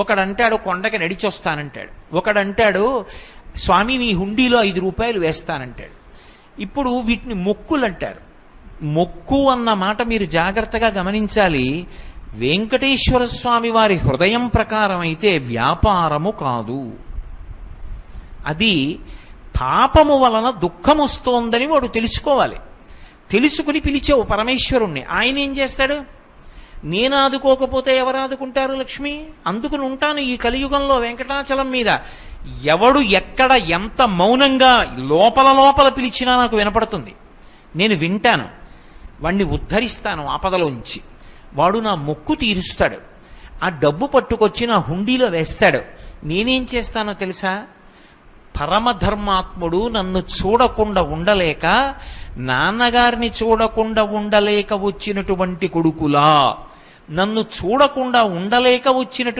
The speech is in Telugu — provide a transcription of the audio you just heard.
ఒకడంటాడు కొండకి నడిచొస్తానంటాడు, ఒకడంటాడు స్వామి మీ హుండీలో 5 రూపాయలు వేస్తానంటాడు. ఇప్పుడు వీటిని మొక్కులు అంటారు. మొక్కు అన్న మాట మీరు జాగ్రత్తగా గమనించాలి. వెంకటేశ్వర స్వామి వారి హృదయం ప్రకారం అయితే వ్యాపారము కాదు. అది పాపము వలన దుఃఖం వస్తోందని వాడు తెలుసుకోవాలి. తెలుసుకుని పిలిచావు పరమేశ్వరుణ్ణి. ఆయన ఏం చేస్తాడు? నేను ఆదుకోకపోతే ఎవరు ఆదుకుంటారు లక్ష్మి? అందుకుని ఉంటాను ఈ కలియుగంలో వెంకటాచలం మీద. ఎవడు ఎక్కడ ఎంత మౌనంగా లోపల లోపల పిలిచినా నాకు వినపడుతుంది. నేను వింటాను, వాణ్ణి ఉద్ధరిస్తాను ఆపదలోంచి. వాడు నా మొక్కు తీరుస్తాడు. ఆ డబ్బు పట్టుకొచ్చి నా హుండీలో వేస్తాడు. నేనేం చేస్తానో తెలుసా? పరమధర్మాత్ముడు నన్ను చూడకుండా ఉండలేక, నాన్నగారిని చూడకుండా ఉండలేక వచ్చినటువంటి కొడుకులా, నన్ను చూడకుండా ఉండలేక వచ్చినటువంటి